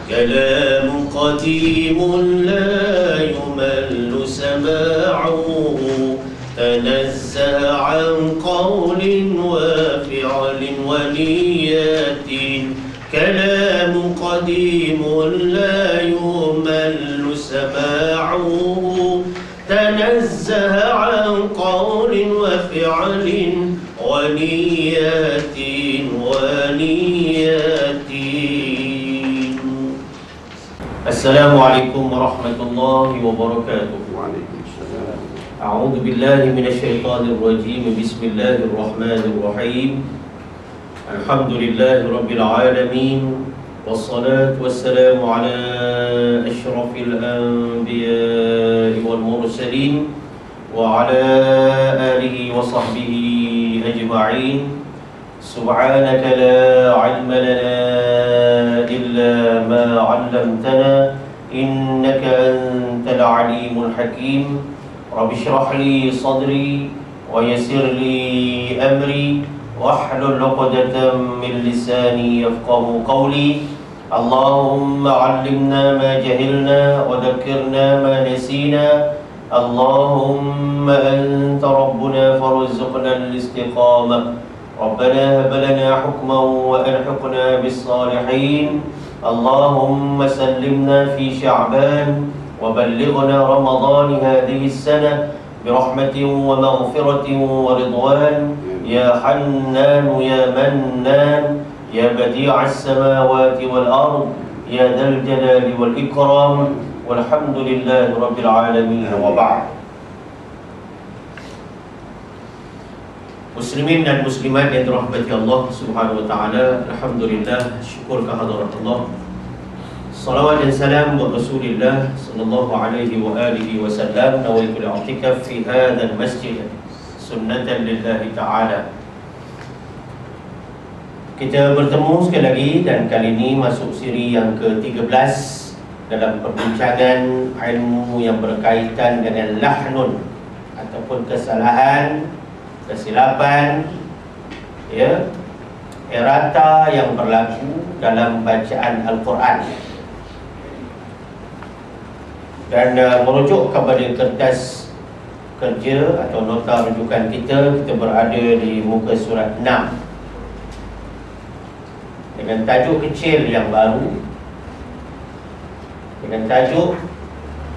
كلام قديم لا يمل سماعه تنزه عن قول وفعل ونيات كلام قديم لا يمل سماعه تنزه عن قول وفعل ونيات السلام عليكم ورحمة الله وبركاته. وعليكم السلام. أعوذ بالله من الشيطان الرجيم. بسم الله الرحمن الرحيم. الحمد لله رب العالمين، والصلاة والسلام على أشرف الأنبياء والمرسلين وعلى آله وصحبه أجمعين. سبحانك لا علم لنا إلا ما علمتنا إنك أنت العليم الحكيم. رب اشرح لي صدري ويسر لي أمري واحلل عقدة من لساني يفقه قولي. اللهم علمنا ما جهلنا وذكرنا ما نسينا. اللهم أنت ربنا فارزقنا الاستقامة. ربنا هب لنا حكما وألحقنا بالصالحين. اللهم سلمنا في شعبان وبلغنا رمضان هذه السنة برحمة ومغفرة ورضوان يا حنان يا منان يا بديع السماوات والأرض يا ذا الجلال والإكرام والحمد لله رب العالمين. وبعد. Muslimin dan muslimat yang dirahmati Allah Subhanahu wa taala, alhamdulillah, syukur kehadirat Allah. Salawat dan salam buat Rasulullah sallallahu alaihi wa alihi wasallam. Nawaitu al-i'tikaf fi hadzal masjid sunnatan lillahi taala. Kita bertemu sekali lagi dan kali ini masuk siri yang ke-13 dalam perbincangan ilmu yang berkaitan dengan lahnun ataupun kesalahan, kesilapan, ya, errata yang berlaku dalam bacaan Al-Quran. Dan merujuk kepada kertas kerja atau nota rujukan kita berada di muka surat 6 dengan tajuk kecil yang baru, dengan tajuk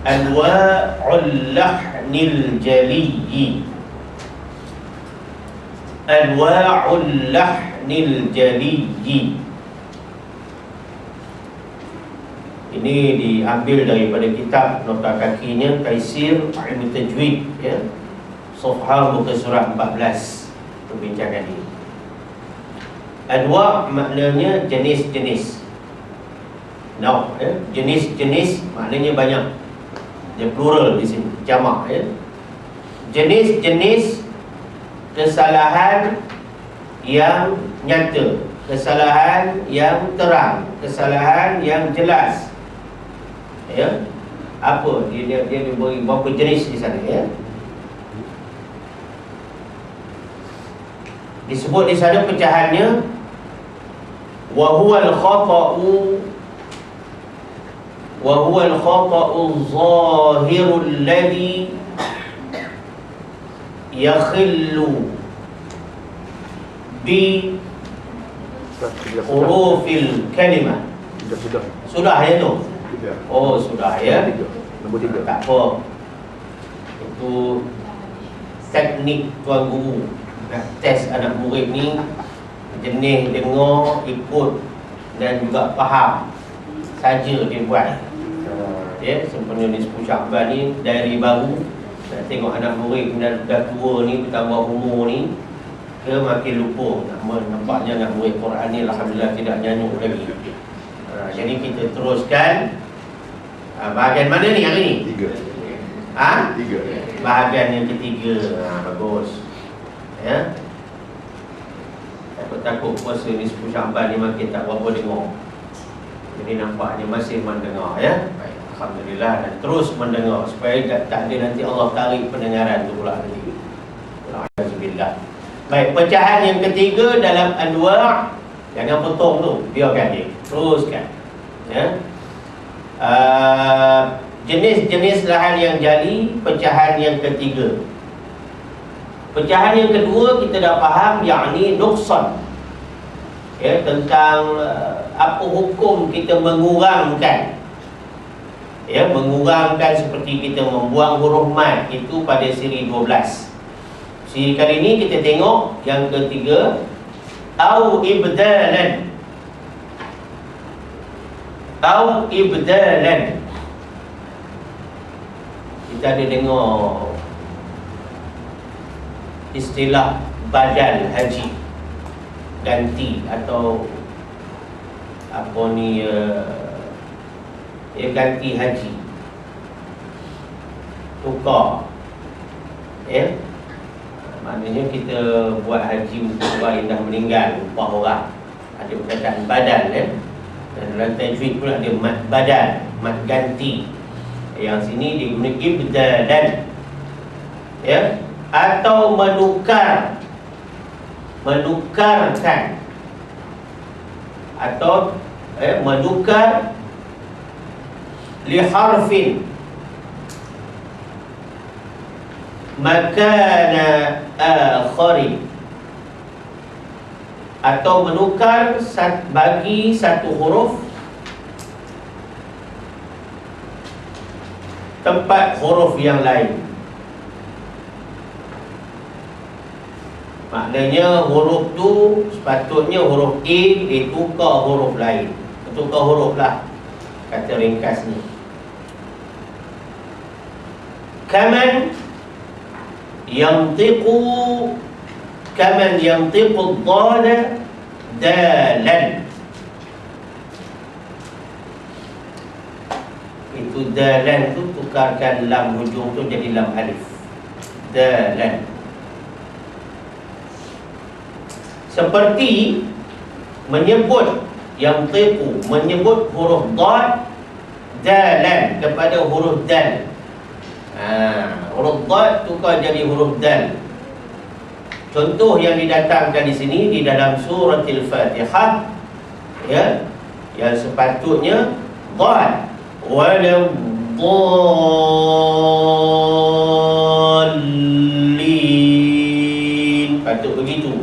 Anwa'ul Lahnil Jaliyyi. Anwa'ul Lahnil Jaliyyi. Ini diambil daripada kitab nota kakinya Taisir Ilmu Tajwid, ya, Safhah muka surat 14 perbincangan ini. Anwa' maknanya jenis-jenis. Now, ya, jenis-jenis maknanya banyak. Dia plural di sini, jamak, ya. Jenis-jenis kesalahan yang nyata, kesalahan yang terang, kesalahan yang jelas, ya. Apa dia beri beberapa jenis di sana, ya. Disebut di sana pecahannya wa huwal khata'u zahirul ladzi yakhillu bi hurufil kalimah. Sudah ya tu? Oh, sudah ya. Nombor 3. Tak apa. Itu teknik tuan guru nak test anak murid ni jenis dengar, ikut dan juga faham saja dia buat. Ya, sempena ni 10 Syakban ni diary baru. Nak tengok anak murid dah tua ni, bertambah umur ni, ke makin lupa. Nampaknya anak murid Quran ni alhamdulillah tidak nyanyuk lagi. Jadi kita teruskan. Bahagian mana ni hari ni? 3. 3. Bahagian yang ketiga. Bagus. Ya. Takut puasa ni 10 Syakban ni makin tak berapa dengar. Jadi nampaknya masih mendengar, ya. Baik, alhamdulillah, dan terus mendengar supaya tak ada nanti Allah tarik pendengaran tu pula nanti. Alhamdulillah. Baik, pecahan yang ketiga dalam anwa', jangan potong tu, biarkan dia. Teruskan. Ya. Jenis-jenis lahan yang jali, pecahan yang ketiga. Pecahan yang kedua kita dah faham, yakni nuksan, ya, tentang apa hukum kita mengurangkan. Ya, mengurangkan seperti kita membuang huruf mat, itu pada siri 12. Siri kali ini kita tengok yang ketiga, au ibdalan. Au ibdalan. Kita ada dengar istilah badal haji, ganti atau apa ni, ganti haji, tukar, ya. Maknanya kita buat haji untuk orang yang dah meninggal, upah orang, ada perkataan badal, ya. Dan dalam tajwid pula ada mad badal, mad ganti. Yang sini digunakan ibdalan, ya, atau menukar, menukarkan, atau menukar li harfin makana akhari, atau menukar bagi satu huruf tempat huruf yang lain. Maknanya huruf tu sepatutnya huruf A ditukar huruf lain. Tukar huruf lah, kata ringkasnya. Kaman yantiqu, kaman yantiqu dhada dalan. Itu dalan tu tukarkan lam hujung tu jadi lam alif. Dalan. Seperti menyebut yang tipu, menyebut huruf dad dalan kepada huruf dal. Huruf dad tukar jadi huruf dal. Contoh yang didatangkan di sini di dalam surah Al-Fatihah, ya, yang sepatutnya dad walau dallin, patut begitu.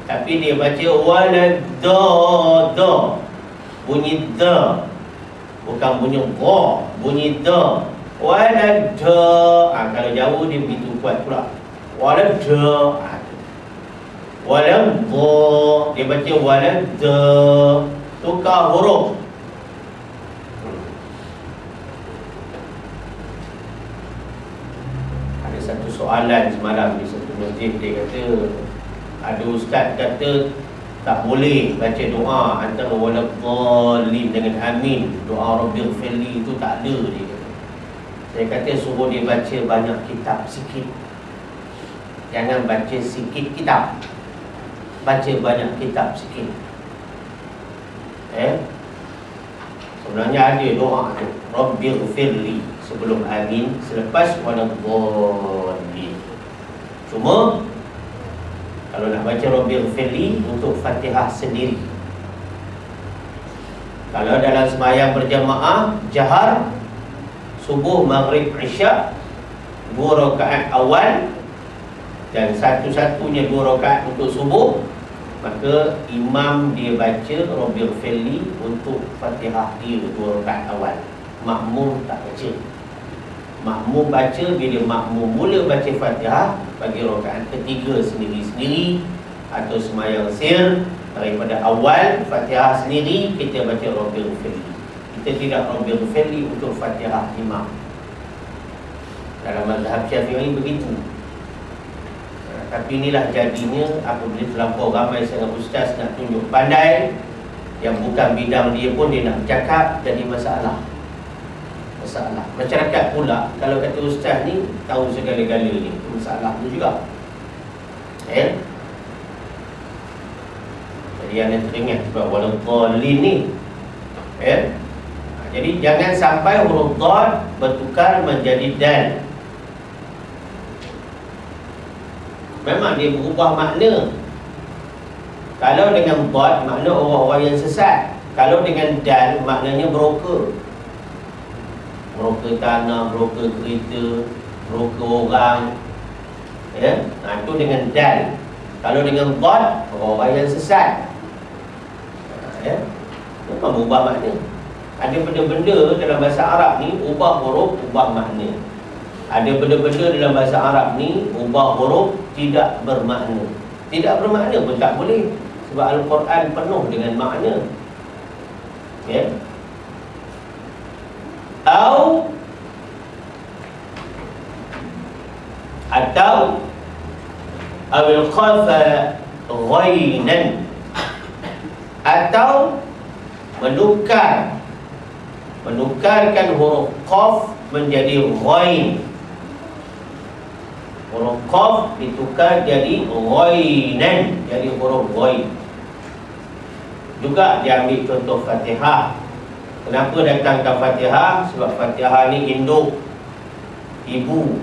Tapi dia baca walad da, bunyi da, bukan bunyi dha, bunyi da. Walad da, kalau jauh dia begitu kuat pula. Walad da, walad dha, dia baca walad da, tukar huruf. Ada satu soalan semalam di satu masjid, dia kata ada ustaz kata tak boleh baca doa antara waladdallin dengan amin. Doa rabbighfirli itu tak ada, dia kata. Saya kata suruh dia baca banyak kitab sikit. Jangan baca sikit kitab, baca banyak kitab sikit. Sebenarnya ada doa tu, rabbighfirli sebelum amin, selepas waladdallin. Cuma kalau nak baca rabbighfirli untuk Fatihah sendiri. Kalau dalam sembahyang berjamaah jahar, subuh, maghrib, isyak, 2 rakaat awal dan satu-satunya 2 rakaat untuk subuh, maka imam dia baca rabbighfirli untuk Fatihah dia 2 rakaat awal. Makmum tak baca. Makmum baca bila makmum mula baca Fatihah bagi rakaat ketiga sendiri-sendiri, atau sembahyang sir daripada awal Fatihah sendiri kita baca rabbighfirli. Kita tidak rabbighfirli untuk Fatihah imam. Dalam mazhab Syafi'i begitu. Tapi inilah jadinya apabila terlampau ramai sangat ustaz nak tunjuk pandai yang bukan bidang dia pun dia nak bercakap, jadi masalah. Masyarakat pula kalau kata ustaz ni tahu segala-galanya, itu masalah tu juga. Jadi anda teringat sebab waladdallin ni. Jadi jangan sampai huruf dad bertukar menjadi dal. Memang dia berubah makna. Kalau dengan dad makna orang-orang yang sesat. Kalau dengan dal maknanya broker. broker tanah, broker kereta, broker orang. Ya, itu dengan dal. Kalau dengan dad, orang yang sesat. Ya, memang ubah makna. Ada benda-benda dalam bahasa Arab ni ubah huruf, ubah makna. Ada benda-benda dalam bahasa Arab ni ubah huruf tidak bermakna. Tidak bermakna pun tak boleh, sebab Al-Quran penuh dengan makna. Ya. Atau awil khafa ghainan, atau menukarkan huruf qaf menjadi ghain. Huruf qaf ditukar jadi ghainan, jadi huruf ghain. Juga diambil contoh Fatihah. Kenapa datangkan Fatihah? Sebab Fatihah ni induk, ibu,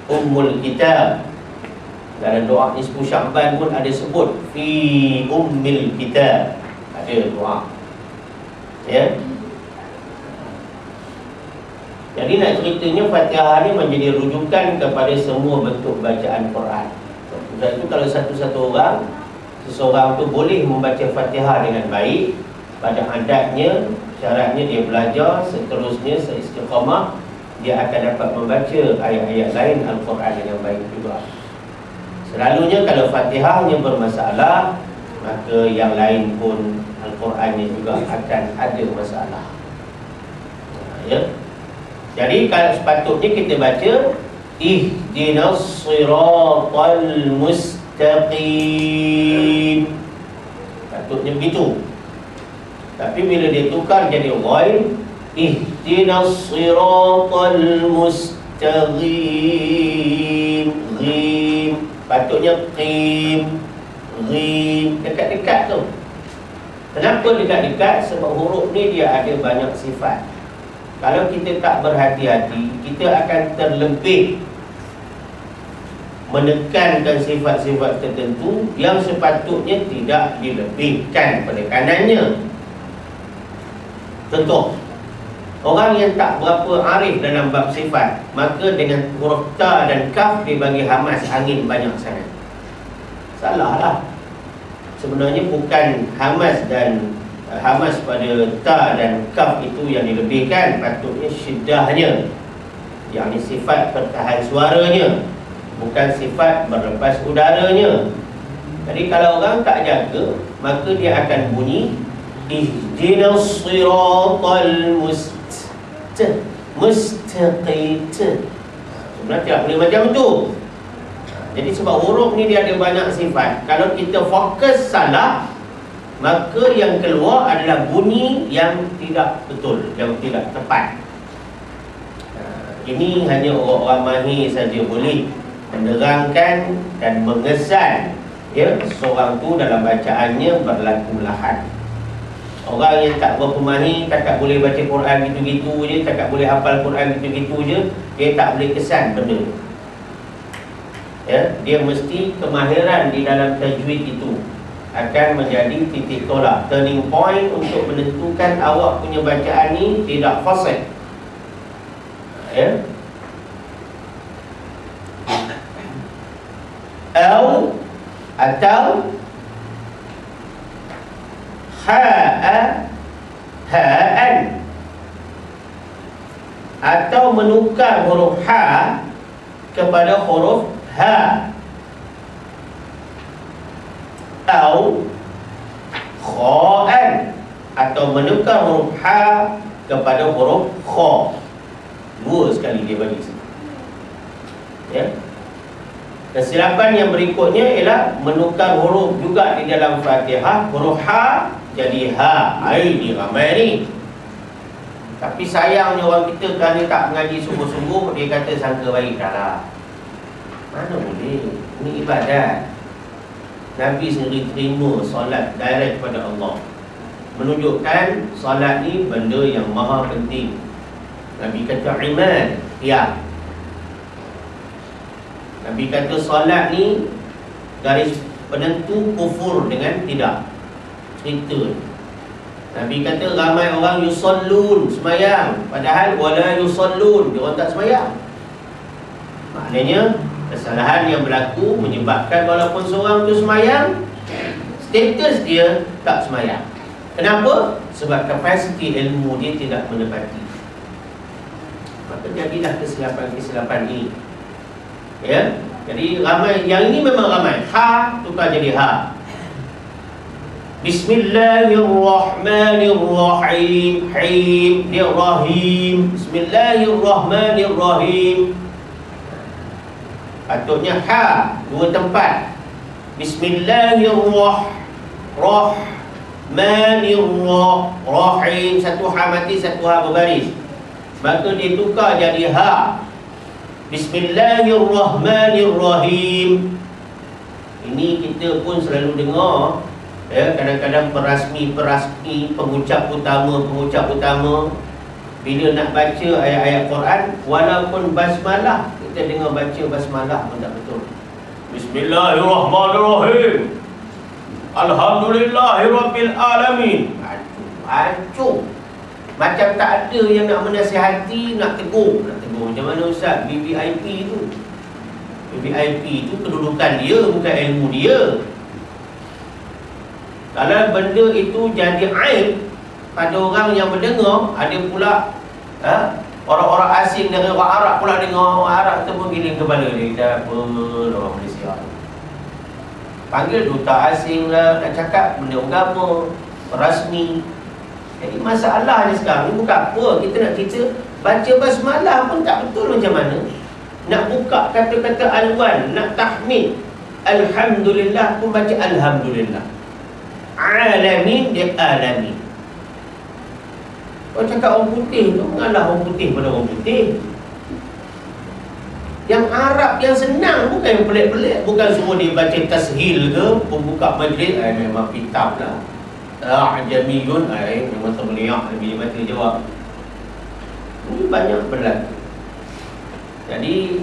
ummul kitab. Dalam doa Nisfu Sya'ban pun ada sebut fi ummil kitab, ada doa. Ya. Jadi nak ceritanya Fatihah ni menjadi rujukan kepada semua bentuk bacaan Quran. Sebab itu kalau seseorang tu boleh membaca Fatihah dengan baik, pada adatnya, syaratnya dia belajar, seterusnya seistiqamah, dia akan dapat membaca ayat-ayat lain Al-Quran dengan baik juga. Selalunya kalau Fatihahnya bermasalah, maka yang lain pun Al-Qurannya juga akan ada masalah. Ya. Jadi kalau sepatutnya kita baca ihdinas siratal mustaqim, patutnya begitu. Tapi bila dia tukar jadi ghain, ihdinas siratal mustaqim, ghim, patutnya qim, ghim, dekat-dekat tu. Kenapa dekat-dekat? Sebab huruf ni dia ada banyak sifat. Kalau kita tak berhati-hati, kita akan terlebih menekankan sifat-sifat tertentu yang sepatutnya tidak dilebihkan penekanannya. Contoh, orang yang tak berapa arif dalam bab sifat, maka dengan huruf ta dan kaf dia bagi hamas angin banyak sangat. Salahlah. Sebenarnya bukan hamas pada ta dan kaf itu yang dilebihkan, patutnya syiddahnya, yakni sifat pertahan suaranya, bukan sifat berlepas udaranya. Jadi kalau orang tak jaga, maka dia akan bunyi ihdinas siratal mustaqim. Sebenarnya tidak boleh macam tu. Jadi sebab huruf ni dia ada banyak sifat. Kalau kita fokus salah, maka yang keluar adalah bunyi yang tidak betul, yang tidak tepat. Ini hanya orang-orang mahir saja boleh menerangkan dan mengesan, ya, seorang tu dalam bacaannya berlaku lahan. Orang yang tak berapa mahir, cakap boleh baca Quran gitu-gitu je, cakap boleh hafal Quran gitu-gitu je, dia tak boleh kesan benda. Ya, dia mesti kemahiran di dalam tajwid itu akan menjadi titik tolak, turning point untuk menentukan awak punya bacaan ni tidak fasih. Ya. Atau ha'an, atau menukar huruf ha kepada huruf ha, atau kha'an, atau menukar huruf ha kepada huruf kha. Dua sekali dia bagi sini. Ya. Kesilapan yang berikutnya ialah menukar huruf juga di dalam Fatihah, huruf ha jadi ha. Ini ramai ni. Tapi sayangnya orang kita kerana tak mengaji sungguh-sungguh, dia kata sangka baik dah lah. Mana boleh? Ini ibadat. Nabi sendiri terima solat direct kepada Allah, menunjukkan solat ni benda yang maha penting. Nabi kata iman, ya. Nabi kata solat ni garis penentu kufur dengan tidak. Cerita Nabi kata ramai orang yusallun, semayang, padahal wala yusallun, dia orang tak semayang. Maknanya kesalahan yang berlaku menyebabkan walaupun seorang tu semayang, status dia tak semayang. Kenapa? Sebab kapasiti ilmu dia tidak menepati. Maka jadilah kesilapan-kesilapan ini. Ya, jadi ramai, yang ini memang ramai. Ha tukar jadi ha. Bismillahirrahmanirrahim. Him dia rahim. Bismillahirrahmanirrahim. Patutnya ha dua tempat. Bismillahirrahmanirrahim. Satu ha mati, satu ha berbaris. Maka dia tukar jadi ha. Bismillahirrahmanirrahim. Ini kita pun selalu dengar, ya, kadang-kadang perasmi pengucap utama bila nak baca ayat-ayat Quran, walaupun basmalah, kita dengar baca basmalah pun tak betul. Bismillahirrahmanirrahim. Alhamdulillahirabbil alamin. Hancur. Macam tak ada yang nak menasihati, nak tegur. Macam mana Ustaz? VVIP tu. VVIP tu kedudukan dia, bukan ilmu dia. Kalau benda itu jadi aib pada orang yang mendengar, ada pula orang-orang asing dari orang Arab pula dengar, orang Arab tu pun giling kepala dia. Kita apa orang Malaysia, panggil duta asing lah, nak cakap benda agama rasmi. Jadi masalahnya sekarang ni bukan apa, kita nak cerita baca basmalah pun tak betul macam mana. Nak buka kata-kata alwan, nak tahmid alhamdulillah pun baca alhamdulillah. Alamin dia alamin. Kau cakap orang putih tu, mengalah orang putih pada orang putih. Yang Arab yang senang, bukan yang pelik-pelik. Bukan suruh dia baca tashil ke, pembuka majlis, memang kitab lah. Ajamiyun, memang terbeliak bila baca jawab. Ini banyak berlaku. Jadi,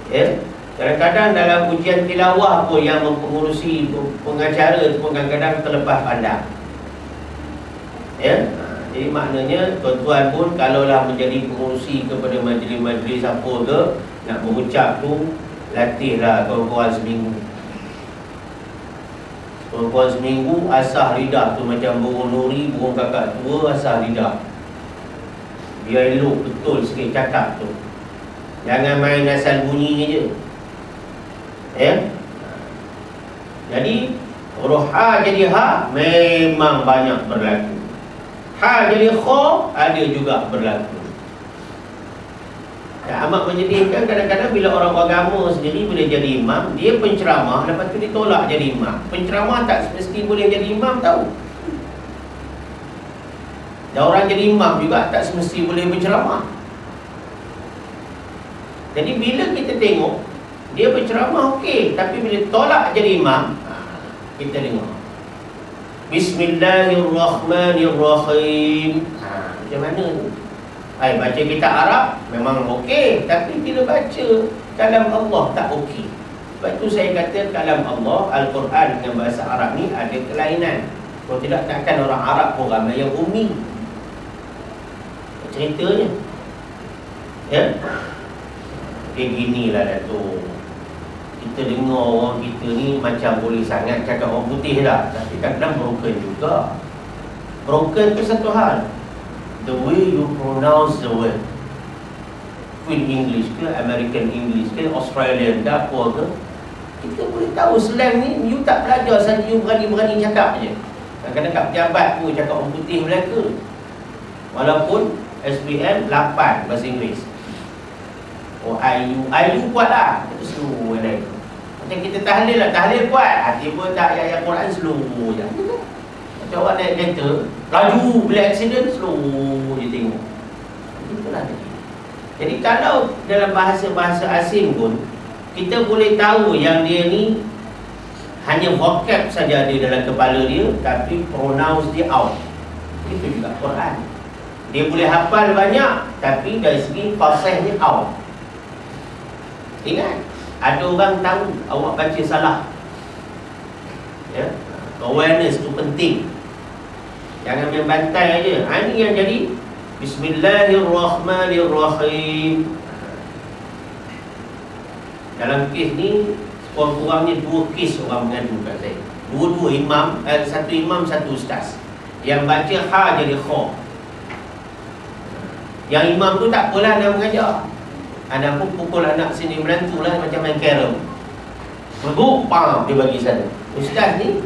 ya, kadang-kadang dalam ujian tilawah pun yang mempengurusi pengacara itu pun kadang-kadang terlepas pandang. Ya, jadi maknanya tuan-tuan pun kalaulah menjadi pengurusi kepada majlis-majlis apa ke, nak berucap tu, latihlah kawan-kawan seminggu. Kawan-kawan seminggu asah lidah tu macam burung nuri, burung kakak tua, asah lidah. Biar elok betul sikit cakap tu. Jangan main asal bunyi je. Ya. Jadi huruf ha jadi ha memang banyak berlaku. Ha jadi kha ada juga berlaku. Ya, amat menyedihkan kadang-kadang bila orang agama sendiri bila jadi imam, dia penceramah, lepas tu ditolak jadi imam. Penceramah tak semesti boleh jadi imam tahu. Dan orang jadi imam juga tak semesti boleh berceramah. Jadi bila kita tengok dia berceramah okey, tapi bila tolak jadi imam, kita dengar Bismillahirrahmanirrahim. Macam mana tu? Baca kitab Arab memang okey, tapi bila baca kalam Allah tak okey. Sebab tu saya kata kalam Allah, Al-Quran dengan bahasa Arab ni ada kelainan. Kalau tidak takkan orang Arab pun ramai yang ummi. Ceritanya, ya, kayak ginilah Datuk. Kita dengar orang kita ni macam boleh sangat cakap orang putih dah, tapi kadang-kadang broken juga. Broken tu satu hal, the way you pronounce the word, Queen English ke, American English ke, Australian ke, apa ke, kita boleh tahu slang ni. You tak belajar saja, you berani-berani cakap je. Kadang-kadang kat pejabat pun cakap orang putih Melaka, walaupun SPM 8 bahasa Inggeris. Oh, IU kuat lah. Itu slow yang lain. Macam kita tahlil lah, tahlil kuat, hati pun tak ayat Quran slow je. Macam orang naik kereta, laju bila accident, slow je tengok. Itulah tadi. Jadi kalau dalam bahasa-bahasa asing pun, kita boleh tahu yang dia ni hanya vocab saja ada dalam kepala dia, tapi pronounce dia out. Itu juga Quran. Dia boleh hafal banyak, tapi dari segi fasihnya out. Ingat, ada orang tahu awak baca salah, ya? Awareness tu penting. Jangan main bantai aja. Ini yang jadi Bismillahirrahmanirrahim. Dalam kes ni kurang-kurangnya 2 kes orang mengadu kat saya. Dua-dua imam, satu imam, satu ustaz. Yang baca ha jadi kha. Yang imam tu tak apalah nak mengajar. Anak pun pukul anak sini menantu lah macam main carrom. Berguk, pam, dia bagi sana. Ustaz ni,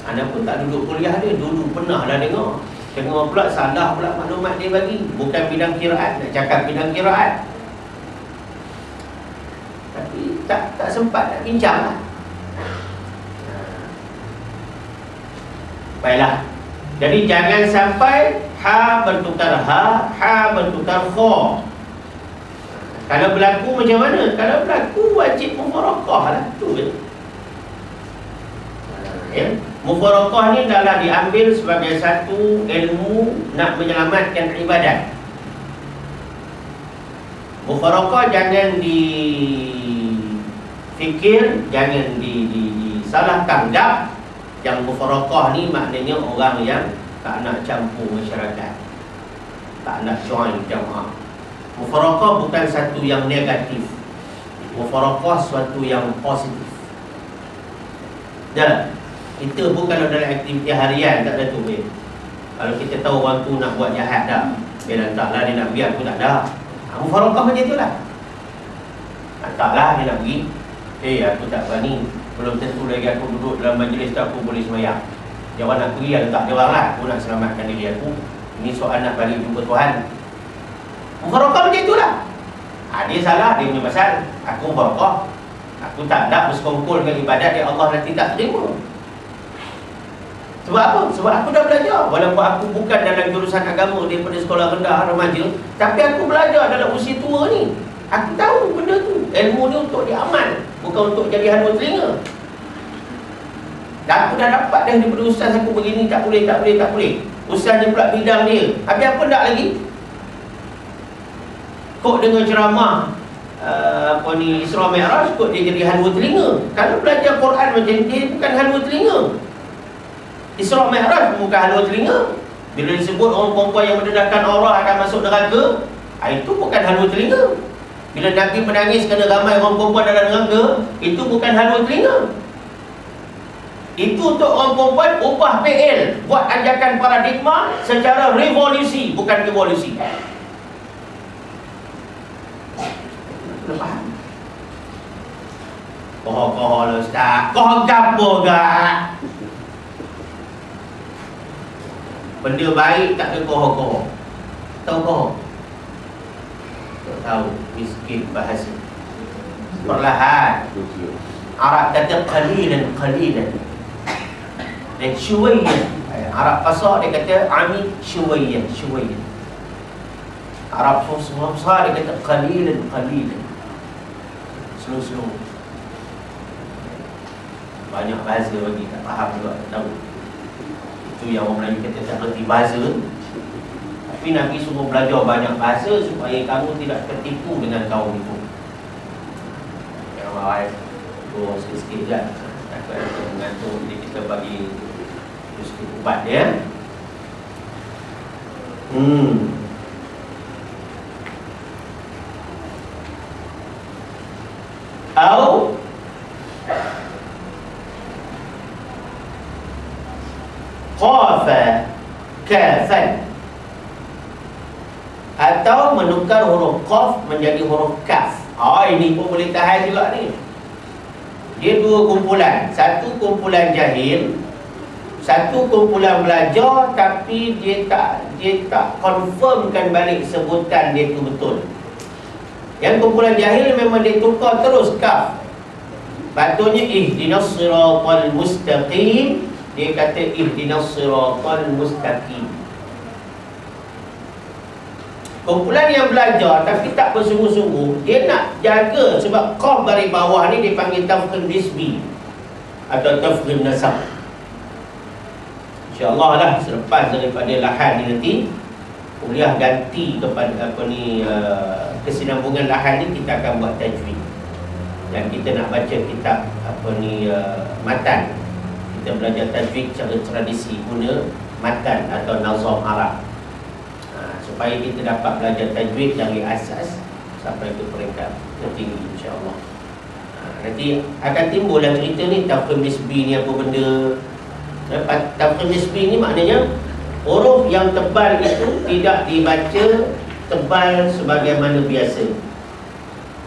anak pun tak duduk kuliah dia, dulu pernah dah dengar. Dengar pula salah pula maklumat dia bagi. Bukan bidang kiraat, nak cakap bidang kiraat. Tapi tak sempat nak bincang lah. Baiklah. Jadi jangan sampai ha bertukar ha, ha bertukar kha. Kalau berlaku macam mana? Kalau berlaku wajib mufarakah lah. Tu je. Ya. Mufarakah ni adalah diambil sebagai satu ilmu nak menyelamatkan ibadat. Mufarakah jangan difikir, jangan disalah tanggap. Yang mufarakah ni maknanya orang yang tak nak campur masyarakat, tak nak join jamaah. Mufarakah bukan satu yang negatif. Mufarakah suatu yang positif. Dah. Kita pun kalau dalam aktiviti harian tak ada tu weh. Kalau kita tahu orang tu nak buat jahat dah, dia taklah dia nak biar pun tak ada. Mufarakah macam itulah. Taklah dia nak pergi. Aku tak berani. Belum tentu lagi aku duduk dalam majlis tu aku boleh semayang. Jangan nak pergi ada tak dia orang lah. Aku nak selamatkan diri aku. Ini soal nak balik jumpa Tuhan. Mufarakah macam itulah. Dia salah, dia punya pasal. Aku mufarakah. Aku tak nak bersekongkol dengan ibadat yang Allah nanti tak terima. Sebab apa? Sebab aku dah belajar. Walaupun aku bukan dalam jurusan agama daripada sekolah rendah, remaja, tapi aku belajar dalam usia tua ni. Aku tahu benda tu. Ilmu ni untuk diamal, bukan untuk jadi halus telinga. Dan aku dah dapat dah daripada ustaz aku begini, tak boleh. Ustaz ni pula bidang dia. Habis apa nak lagi? Kok dengar ceramah Isra Mi'raj, kok dia jadi halus telinga. Kalau belajar Quran macam dia, bukan halus telinga. Isra Mi'raj bukan halus telinga. Bila disebut orang perempuan yang mendedahkan aurah akan masuk neraka, itu bukan halus telinga. Bila Nabi menangis kerana ramai orang perempuan dalam neraka, itu bukan halus telinga. Itu untuk orang perempuan ubah PL, buat ajakan paradigma secara revolusi, bukan evolusi. Faham? Koh lah ustaz. Koh gapo gak? Benda baik tak ada koh. Tahu koh? Tak tahu. Miskin bahasa. Perlahan. Arab kata qalilan. Dan syuwayyah. Arab fasah dia kata ami syuwayyah. Arab fasah dia kata qalilan. Slow. Banyak bahasa bagi tak faham juga, tak tahu. Itu yang orang Melayu kata tak kerti bahasa. Tapi Nabi suruh belajar banyak bahasa supaya kamu tidak tertipu dengan kaum itu. Yang awal tu sikit-sikit je. Takut ada mengantuk, jadi kita bagi sikit ubat dia. Atau qafa kafan, atau menukar huruf qaf menjadi huruf kaf. Ini pun boleh tahan juga ni. Dia dua kumpulan. Satu kumpulan jahil, satu kumpulan belajar, tapi dia tak confirmkan balik sebutan dia tu betul. Yang kumpulan jahil memang dia tukar terus kaf. Patutnya ihdinas siratal mustaqim, dia kata ihdinas siratal mustaqim. Kumpulan yang belajar tapi tak bersungguh-sungguh, dia nak jaga sebab qaf dari bawah ni dipanggil tafkhim nisbi atau tafkhim nasab. InsyaAllah lah selepas daripada lahan ni nanti kuliah ganti kepada kesinambungan lahan ni, kita akan buat tajwid. Dan kita nak baca kitab matan. Kita kita belajar tajwid cara tradisi guna matan atau nazam Arab. Supaya kita dapat belajar tajwid dari asas sampai ke peringkat tertinggi, insya-Allah. Nanti akan timbul dalam cerita ni tafkhim nisbi ni apa benda. Tafkhim nisbi ni maknanya huruf yang tebal itu tidak dibaca tebal sebagaimana biasa,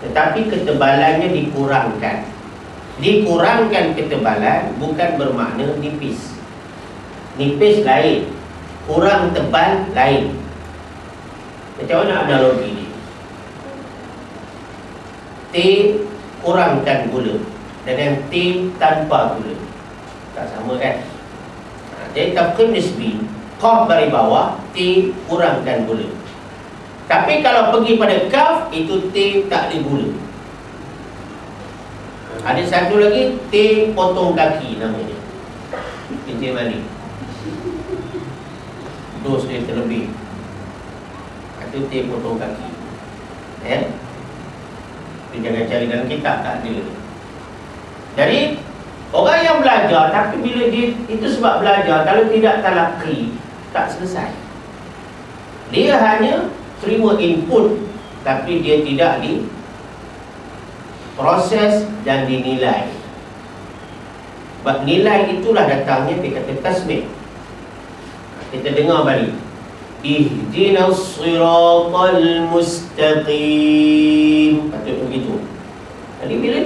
tetapi ketebalannya dikurangkan. Dikurangkan ketebalan bukan bermakna nipis. Nipis lain, kurang tebal lain. Macam mana analogi ni? T kurangkan gula dengan T tanpa gula, tak sama kan? Jadi tafkhim nisbi, qaf dari bawah, T kurangkan gula. Tapi kalau pergi pada kaf, itu T tak ada gula. Ada satu lagi, T potong kaki namanya, kecil mani, dos dia terlebih, itu T potong kaki. Tapi jangan cari dalam kitab, tak ada. Jadi orang yang belajar, tapi bila dia, itu sebab belajar, kalau tidak talaqi, tak selesai. Dia hanya terima input, tapi dia tidak diproses dan dinilai. Sebab nilai itulah datangnya dia kata tasmih. Kita dengar balik, ihdinas siratal mustaqim, patut begitu. Jadi bila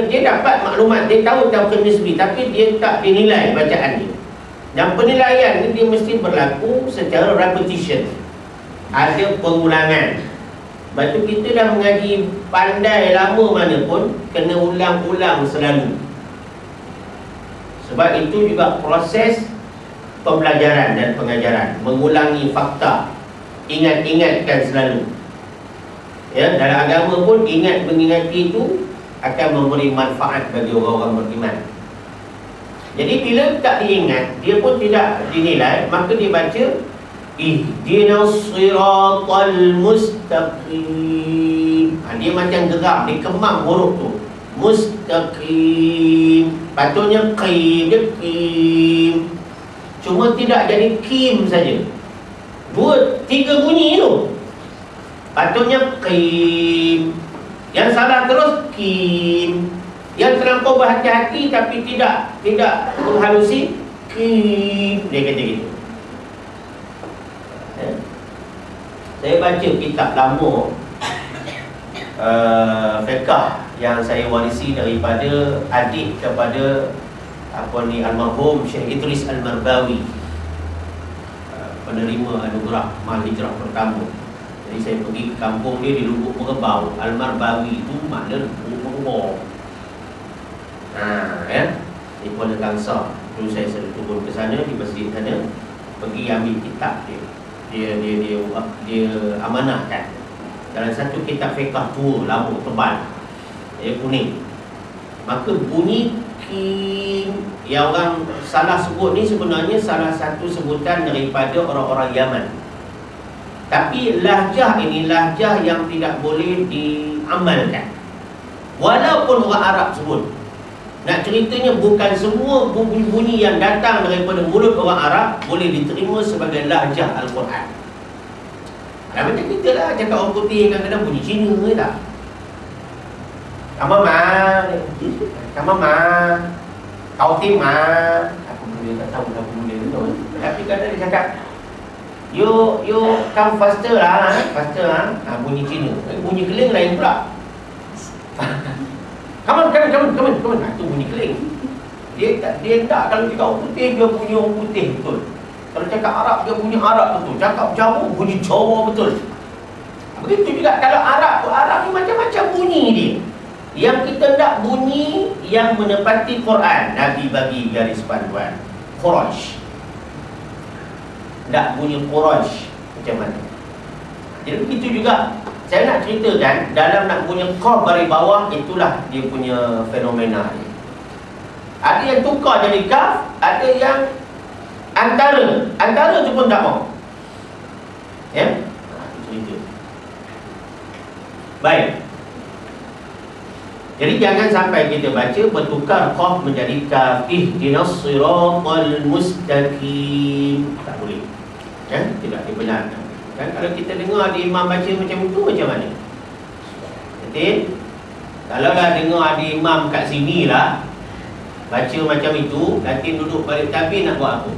dia dapat maklumat, dia tahu tafkhim nisbi, tapi dia tak dinilai bacaan dia. Dan penilaian ni dia mesti berlaku secara repetition, ada pengulangan. Lepas tu kita dah mengaji pandai lama mana pun, kena ulang-ulang selalu. Sebab itu juga proses pembelajaran dan pengajaran, mengulangi fakta, ingat-ingatkan selalu. Ya, dalam agama pun ingat mengingati itu akan memberi manfaat bagi orang-orang beriman. Jadi bila tak diingat, dia pun tidak dinilai, maka dia baca ihdinas siratal mustaqim. Dia macam gerak, dia kemam huruf tu, mustaqim. Patutnya qim, dia qim, cuma tidak jadi kim saja. Tiga bunyi tu. Patutnya qim. Yang salah terus kim. Yang terlampau berhati-hati tapi tidak menghalusi kim. Dia kata gitu. Saya baca kitab lama fiqh yang saya warisi daripada adik kepada almarhum Syekh Idris Al-Marbawi, penerima anugerah Mal Hijrah pertama. Jadi saya pergi ke kampung dia di Lubuk Merebau. Al-Marbawi itu makna Lubuk Merebau. Di Kuala Kangsar. Dulu saya selalu turun ke sana, di masjid sana, pergi ambil kitab dia. Dia amanahkan dalam satu kitab fiqh tua, lama, tebal, dia kuning. Maka bunyi kim yang orang salah sebut ni sebenarnya salah satu sebutan daripada orang-orang Yaman. Tapi lahjah ini lahjah yang tidak boleh diamalkan, walaupun orang Arab sebut. Nak ceritanya bukan semua bunyi-bunyi yang datang daripada mulut orang Arab boleh diterima sebagai lahjah Al-Quran. Macam kita lah cakap orang putih kadang-kadang bunyi Cina ke tak? Kamama, kau tima. Aku mula tak tahu apa mula tu. Tapi kadang dia cakap, You come faster lah, bunyi Cina. Bunyi keling lain pula. Come on. Itu bunyi keling. Dia tak, kalau cakap orang putih, dia bunyi orang putih betul. Kalau cakap Arab, dia bunyi Arab betul. Cakap Jawa, bunyi Jawa betul. Begitu juga kalau Arab ni macam-macam bunyi dia. Yang kita tak bunyi yang menepati Quran. Nabi bagi garis panduan Quraisy. Tak bunyi Quraisy macam mana. Jadi begitu juga saya nak ceritakan, dalam nak bunyi qaf dari bawah, itulah dia punya fenomena ni. Ada yang tukar jadi kaf, ada yang antara tu pun tak mau. Ya? Cerita. Baik. Jadi jangan sampai kita baca bertukar qaf menjadi kaf. Ihdinas siratal mustaqim. Tak boleh. Kan? Tidak dibenarkan. Kan kalau kita dengar ada imam baca macam itu, macam mana? Betul? Kalau dah dengar ada imam kat sini lah baca macam itu, nanti duduk balik tapi nak buat apa?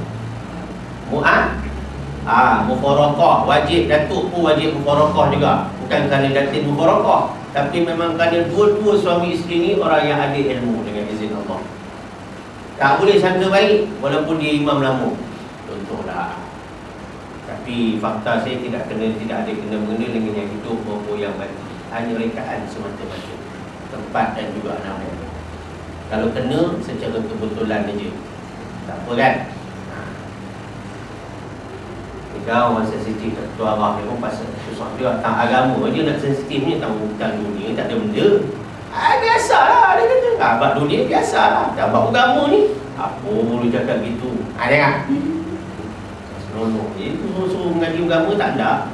Mufarakah. Wajib datuk pun wajib mufarakah juga. Bukan kerana datin mufarakah, tapi memang kerana dua-dua suami isteri ni orang yang ada ilmu dengan izin Allah. Tak boleh sangka baik walaupun dia imam lama. Contohlah. Tapi fakta saya tidak ada kena-mengena dengan yang hidup maupun yang mati. Hanya rekaan semata-mata, tempat dan juga nama. Kalau kena secara kebetulan saja, tak apa kan? Kau orang sensitif tu arah dia pun pasal susah dia tentang agama je nak sensitifnya tentang dunia tak ada benda. Biasalah dia kata. Abang dunia biasalah. Abang agama ni apa boleh cakap gitu. Tengok. Seronok. Itu suruh mengaji agama tak ada.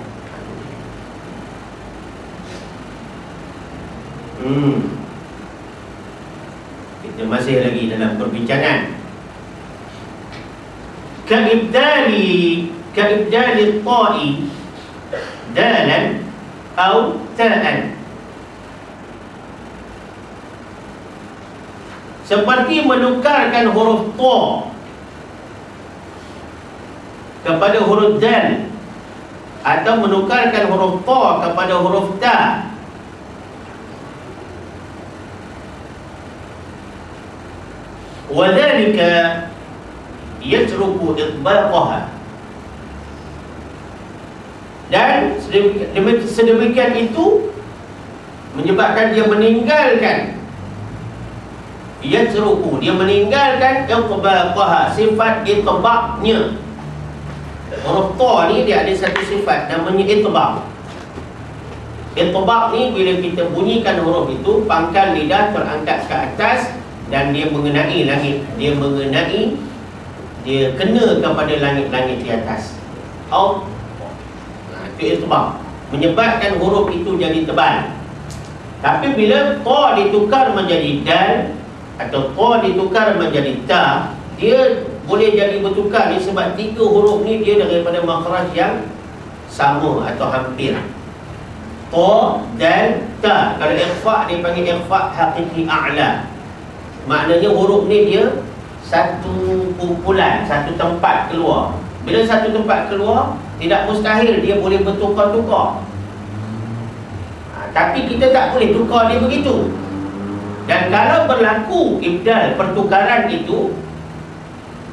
Kita masih lagi dalam perbincangan. Ka'ibdali ta'i dalan atau ta'an, seperti menukarkan huruf ta kepada huruf dal, atau menukarkan huruf ta kepada huruf ta. Wadhalika yatruku itbaqaha, dan sedemikian itu menyebabkan dia meninggalkan dia meninggalkan itbaqaha, sifat itbaqnya. Huruf ta ni dia ada satu sifat namanya itbaq. Itbaq ni bila kita bunyikan huruf itu, pangkal lidah terangkat ke atas dan dia mengenai langit, dia kena kepada langit-langit di atas. Itu itbaq, menyebabkan huruf itu jadi tebal. Tapi bila ta ditukar menjadi dal atau ta ditukar menjadi ta, dia boleh jadi bertukar sebab tiga huruf ni dia daripada makhraj yang sama atau hampir. Ta dan ta. Kalau ikhfa dipanggil ikhfa haqiqi a'la. Maknanya huruf ni dia satu kumpulan, satu tempat keluar. Bila satu tempat keluar, tidak mustahil dia boleh bertukar-tukar. Tapi kita tak boleh tukar dia begitu. Dan kalau berlaku ibdal, pertukaran itu,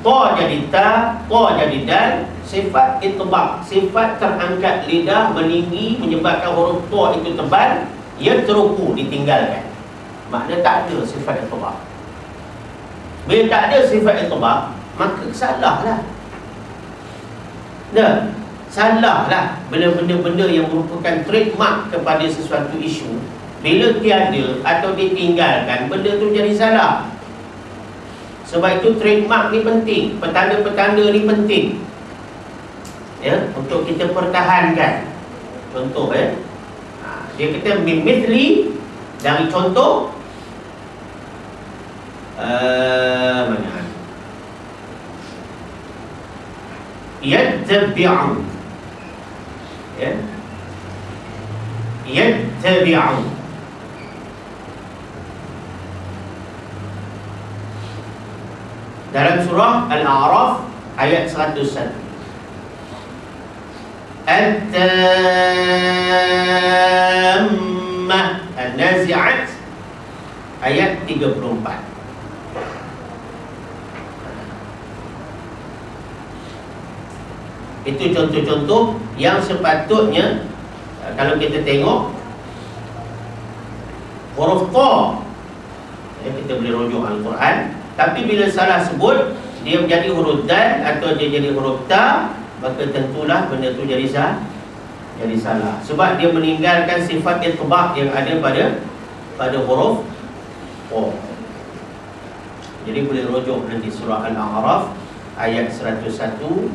ta jadi ta, ta jadi dal, sifat itbaq, sifat terangkat lidah meninggi menyebabkan huruf ta itu tebal, ia teruku, ditinggalkan. Maknanya tak ada sifat itbaq. Bila tak ada sifat itbaq, maka salahlah. Salahlah benda-benda yang merupakan trademark kepada sesuatu isu. Bila tiada atau ditinggalkan, benda tu jadi salah. Sebab itu trademark ni penting, petanda-petanda ni penting, ya, untuk kita pertahankan. Contoh dia kata mimithli, dari contoh mana? Yattabi'u, ya, yattabi'u. Dalam surah Al-A'raf ayat 101. At-Tammah, An-Nazi'at ayat 34. Itu contoh-contoh yang sepatutnya kalau kita tengok huruf ta, kita boleh rujuk Al-Quran. Tapi bila salah sebut, dia menjadi huruf dal atau dia jadi huruf ta, maka tentulah benda tu jadi salah. Sebab dia meninggalkan sifat itbaq yang ada pada huruf ta. Jadi boleh rujuk nanti surah Al-A'raf ayat 101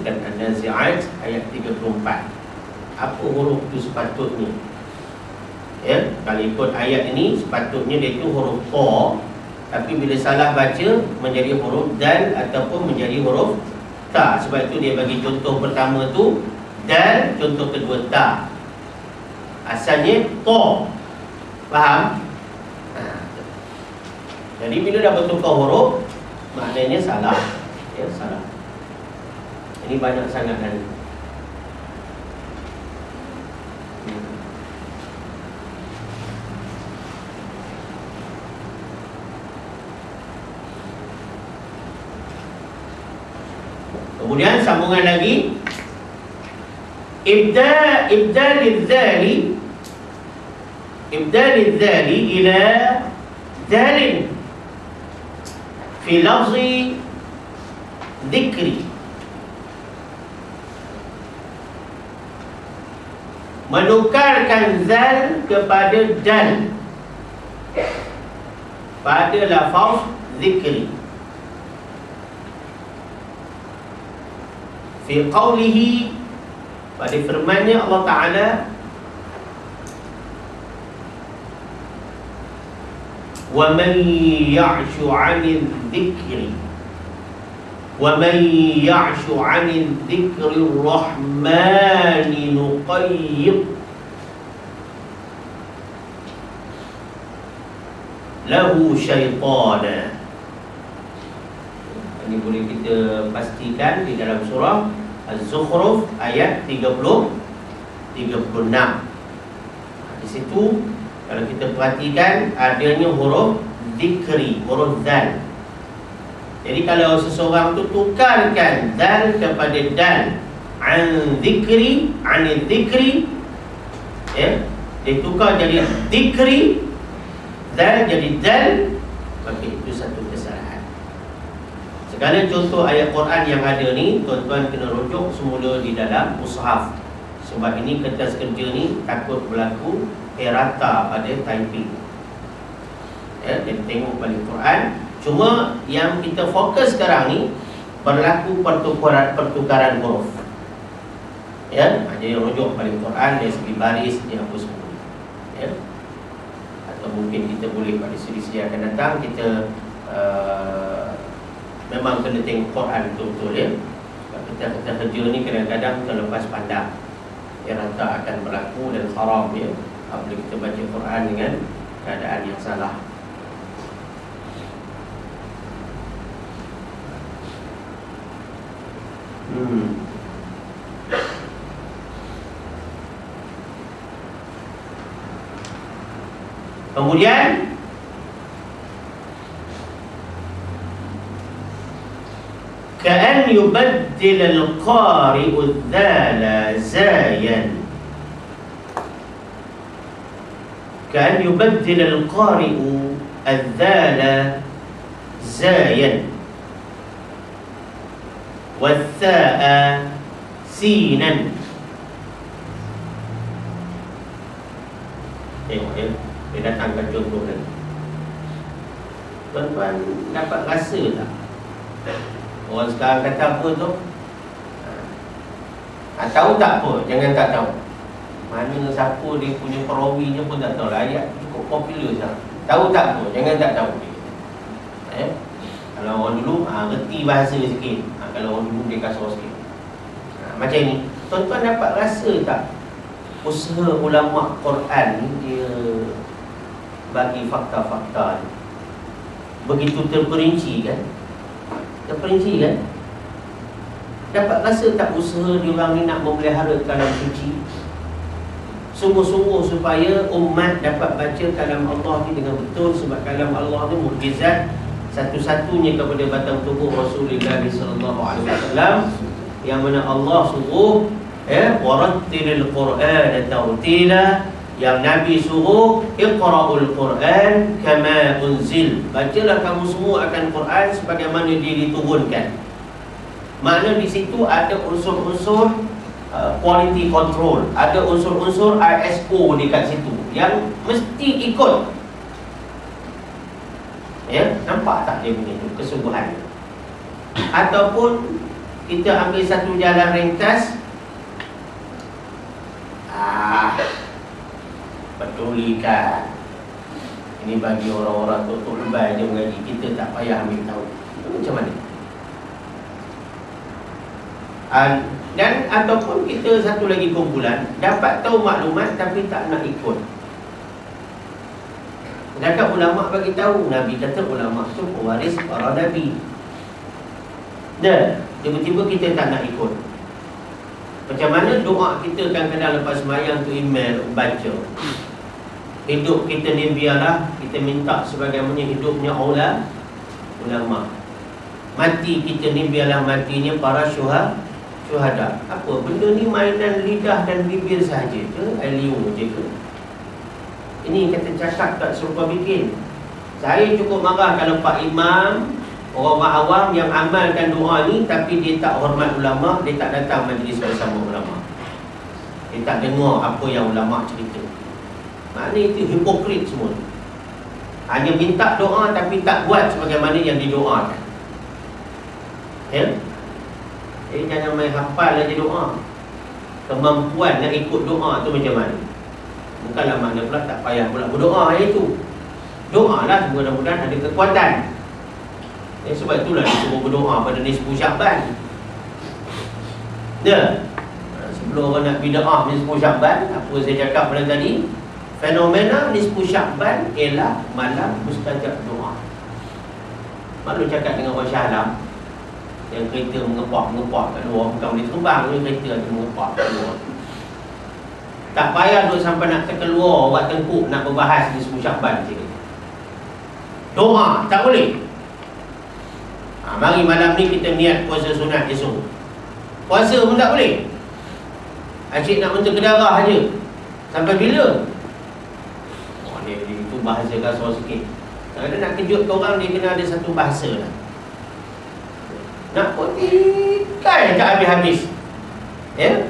dan An-Nazi'at ayat 34. Apa huruf itu sepatutnya? Ya, kalau ikut ayat ini sepatutnya dia itu huruf ta, tapi bila salah baca menjadi huruf dal ataupun menjadi huruf ta. Sebab itu dia bagi contoh pertama tu dal, contoh kedua ta. Asalnya ta. Faham? Jadi bila dah bertukar huruf, maknanya salah. Ya, salah. Ini banyak sangat kan. Kemudian sambungan lagi, ibdalil dzali ila dalin fi lafzi dzikri. Menukarkan zal kepada dal pada lafaz zikri. Fi qawlihi, pada firman-Nya Allah Ta'ala, wa man ya'shu 'anil dzikri وَمَنْ يَعْشُ عَنِ الذِّكْرِ الرَّحْمَنِ نُقَيِّضْ لَهُ شَيْطَانًا. Ini boleh kita pastikan di dalam surah Az-Zukhruf ayat 36. Di situ kalau kita perhatikan adanya huruf zikri, huruf zal. Jadi kalau seseorang tu tukarkan dal kepada dal, an zikri, anil zikri, ya, dia tukar jadi zikri, dal jadi dal, maka itu satu kesalahan. Segala contoh ayat Quran yang ada ni, tuan-tuan kena rujuk semula di dalam mushaf. Sebab ini kertas kerja ni takut berlaku errata pada typing. Ya, jadi tengok balik Quran. Cuma yang kita fokus sekarang ni berlaku pertukaran huruf. Ya, jadi rujuk pada Quran dari segi baris dia hapus semua. Ya. Atau mungkin kita boleh pada siri-siri akan datang kita memang kena tengok Quran betul-betul ya. Kita kerja ni kadang-kadang terlepas pandang. Ya, rata akan berlaku dan haram ya apabila kita baca Quran dengan keadaan yang salah. Kemudian ka'an yubaddil al-qari'u dzala zayan. Ka'an yubaddil al-qari'u al-dzala zayan wal-tha'a sinan. Tengok ya, dia datangkan contoh lagi. Tuan-tuan dapat rasa tak? Orang sekarang kata apa tu? Tahu tak apa? Jangan tak tahu. Mana siapa dia punya perawinya pun tak tahu lah. Ayat cukup popular sekarang. Tahu tak apa? Jangan tak tahu. Kalau orang dulu reti bahasa sikit. Kalau orang dulu dia kasar sikit. Macam ni. Tuan-tuan dapat rasa tak usaha ulama Quran ni dia bagi fakta-fakta ni begitu terperinci kan? Terperinci kan? Dapat rasa tak usaha diorang ni nak memelihara kalam suci sungguh-sungguh supaya umat dapat baca kalam Allah ni dengan betul. Sebab kalam Allah ni mukjizat satu-satunya kepada batang tubuh Rasulullah SAW, yang mana Allah suruh warattilil Qur'ana tartila, yang Nabi suruh iqra'ul Qur'an kama unzil, bacalah kamu semua akan Quran sebagaimana dia diturunkan. Makna di situ ada unsur-unsur quality control, ada unsur-unsur ISO dekat situ yang mesti ikut. Ya, nampak tak dia punya kesungguhan? Ataupun kita ambil satu jalan ringkas, pedulikan. Ini bagi orang-orang tok lebay je mengaji. Kita tak payah ambil tahu. Itu macam mana? Dan ataupun kita satu lagi kumpulan dapat tahu maklumat tapi tak nak ikut. Sedangkan ulama' bagi tahu, Nabi kata ulama' tu pewaris para Nabi. Dan tiba-tiba kita tak nak ikut. Macam mana doa kita kadang-kadang lepas sembahyang tu email baca. Hidup kita ni biarlah kita minta sebagaimana hidupnya ulama'. Mati kita ni biarlah matinya para syuhada. Apa benda ni mainan lidah dan bibir sahaja ke? Aliu je ke? Ini kata cakap tak serupa bikin. Saya cukup marah kalau Pak Imam, orang awam yang amalkan doa ni tapi dia tak hormat ulama', dia tak datang majlis bersama ulama'. Dia tak dengar apa yang ulama' cerita. Maknanya itu hipokrit semua. Hanya minta doa tapi tak buat sebagaimana yang didoakan. Ya? Jadi jangan main hafal aja doa. Kemampuan nak ikut doa tu macam mana? Bukanlah makna pula tak payah pula berdoa itu. Doa lah, mudah-mudahan ada kekuatan. Sebab itulah disuruh berdoa pada nisfu Sya'ban. Ya. Sebelum orang nak bid'ah nisfu Sya'ban, apa saya cakap pada tadi? Fenomena nisfu Sya'ban ialah malam mustajab doa. Maklum cakap dengan orang Shah Alam yang kereta mengepak kat luar, bukan boleh terbang, kereta ada mengepak kat luar. Tak payah duduk sampai nak terkeluar buat tengkuk nak berbahas nisfu Sya'ban je. Doa tak boleh. Mari malam ni kita niat puasa sunat esok. Puasa pun tak boleh. Asyik nak mentah ke darah aja. Sampai bila? Dia itu bahasa kasar sikit. Kalau nak kejut ke orang, dia kena ada satu bahasa lah. Nak potikai tak habis-habis. Ya?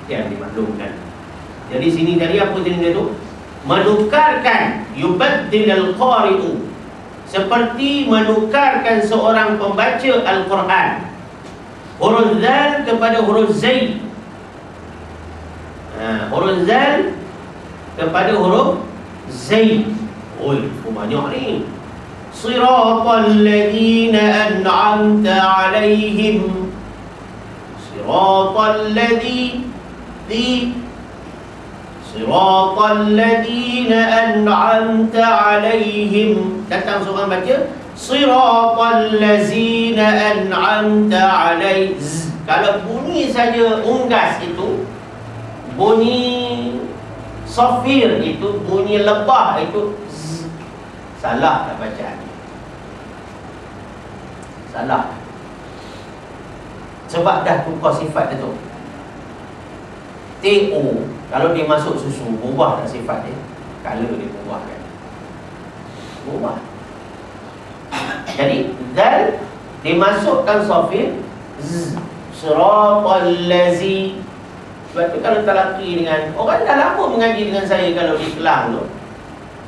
Yang dimaklumkan. Jadi sini tadi apa jenis dia tu? Menukarkan yubaddilal qari'u, seperti menukarkan seorang pembaca Al-Quran huruf zal kepada huruf zai. Huruf zal kepada huruf zai. Oi, banyak ni. Siratal ladzina an'amta 'alaihim. Siratal ladzina an'amta 'alaihim. Datang seorang baca Siratal ladzina an'amta 'alaihim. Kalau bunyi saja unggas itu, bunyi safir itu, bunyi lebah itu, salah tak bacaan. Salah. Sebab dah tukar sifat dia tu. TO, kalau dia masuk susu, berubah tak sifat dia? Color dia berubah kan? Berubah. Jadi zal dimasukkan safir Siratal lazi. Sebab tu kalau talaqi dengan orang dah lama mengaji dengan saya, kalau di Kelang tu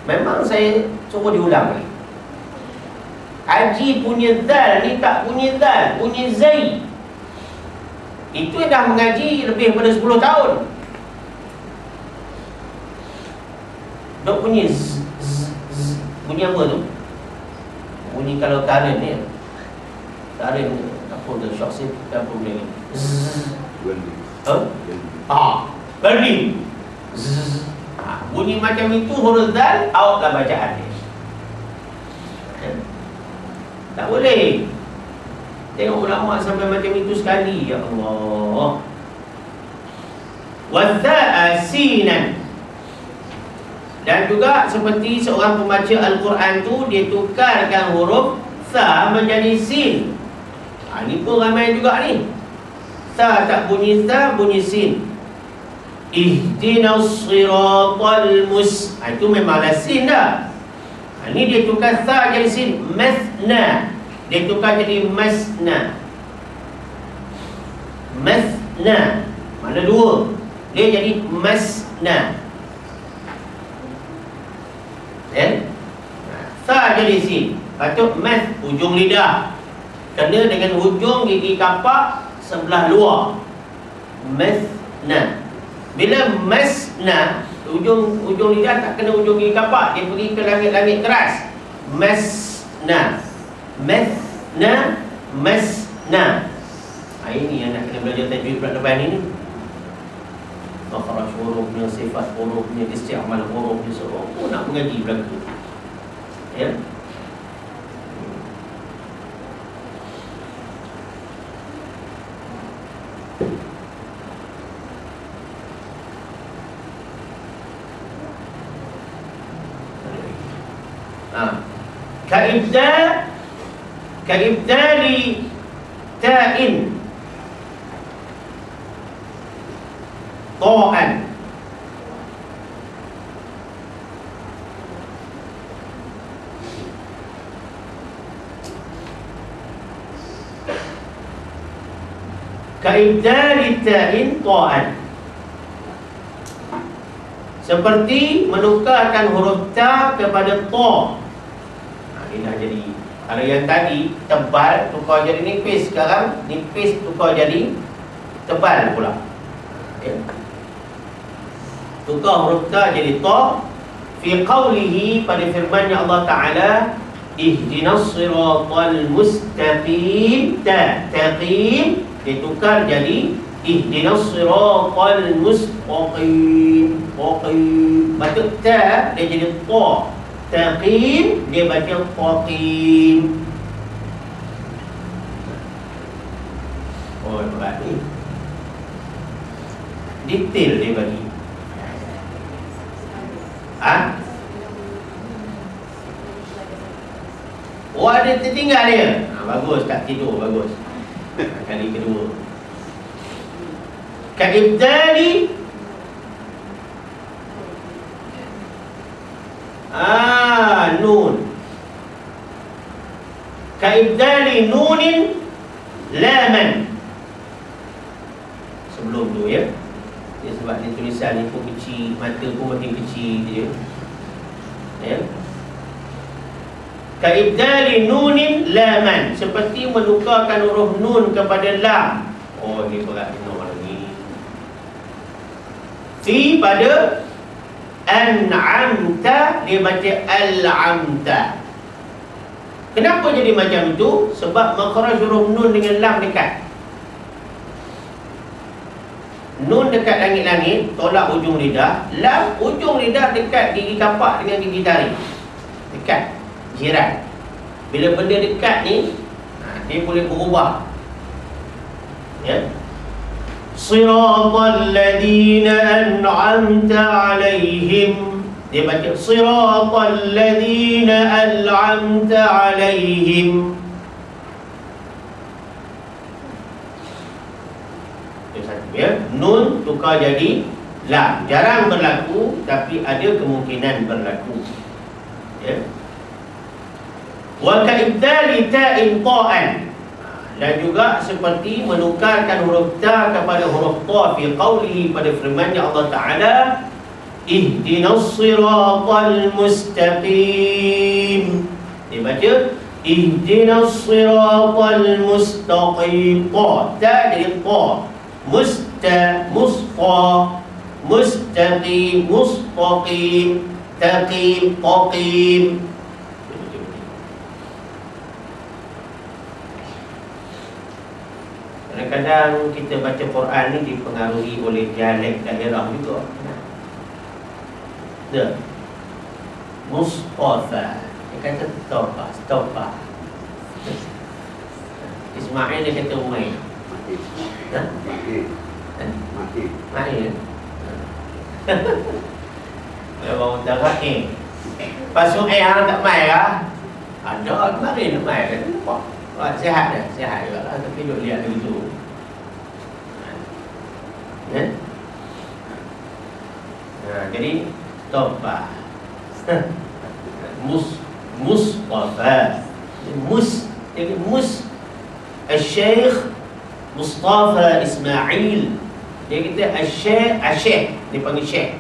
memang saya suruh diulang lagi. Haji punya zal ni tak punya zal, punya zai. Itu dah mengaji lebih daripada 10 tahun. Dok bunyi bunyi apa tu? Bunyi kalau current ni. Current apa tu? Shock set apa benda ni? Welding. Bunyi macam itu huruf zal, out lah bacaan dia. Tak boleh. Tengok ulama sampai macam itu sekali. Ya Allah. Wadza'a sinan. Dan juga seperti seorang pembaca Al-Quran tu, dia tukarkan huruf sa menjadi sin. Ini pun ramai juga ni. Sa tak bunyi sa, bunyi sin. Ihdinas siratal itu memanglah sin dah. Ini dia tukar sa jadi sin. Masna. Dia tukar jadi masna. Masna. Mana dua? Dia jadi masna. Sa jadi sin. Patut mas, hujung lidah kena dengan hujung gigi kapak sebelah luar. Masna. Bila masna, ujung lidah tak kena ujung gigi kapak, dia pergi ke langit-langit keras. Masna, masna, masna. Ini yang nak kena belajar tajwid bulan depan ini. Makhraj hurufnya, sifat hurufnya, isti'mal hurufnya, semua nak mengaji berlaku. Ya. Kaibdali ta'in ta'an. Kaibdali ta'in ta'an, seperti menukarkan huruf ta kepada ta. Ini dah jadi, kalau yang tadi tebal tukar jadi nipis, sekarang nipis tukar jadi tebal pula. Ya. Tukar huruf ta jadi ta. Fi qawlihi, pada firman-Nya Allah Ta'ala, ihdinas siratal mustaqim. Taqim ditukar jadi ihdinas siratal mustaqim. Batuk ta dia jadi ta. Taqim dia baca taqim. Oh, berat ni. Detail dia bagi. Oh, ada tertinggal dia. Bagus, tak tidur, bagus. Kali kedua. Kaibdali nun. Kaibdali nunin laman. Sebelum tu ya. Dia sebab dia tulisan ni pun kecil, mata pun makin kecil dia. Ya. Kaibdali nunin laman, seperti menukarkan huruf nun kepada lam. Oh, ni berat benar lagi. Fi pada an'amta dia baca al-amta. Kenapa jadi macam tu? Sebab makhraj huruf nun dengan lam dekat. Nun dekat langit-langit, tolak ujung lidah. Lam ujung lidah dekat gigi kapak dengan gigi taring. Dekat, jiran. Bila benda dekat ni, dia boleh berubah. Ya. Siratal ladina an'amta alaihim. Dia baca siratal ladina an'amta alaihim. Itu satu ya. Nun tukar jadi lam. Jarang berlaku, tapi ada kemungkinan berlaku. Ya. Wa kaibdali ta'in ta'an, dan juga seperti menukarkan huruf ta kepada huruf ta fi qawlihi, pada firman-Nya Allah Ta'ala, ihdinas siratal mustaqim. Dia baca ihdinas siratal mustaqim. Ta jadi ta. Mustaqim, mustaqim, taqim, taqim. Kadang-kadang kita baca Quran ni dipengaruhi oleh dialek daerah juga. Dia Mustafa, dia kata Stofa. Ismail dia kata Umay. Mati. Kalau utara pasal orang tak mai lah. Ada kemarin mai kan. Sihat juga lah, tapi duk lihat begitu. Ya? Jadi Toba Mustafa jadi Al-Syekh Mustafa Ismail. Dia kata Al-Syekh, dia panggil Syekh.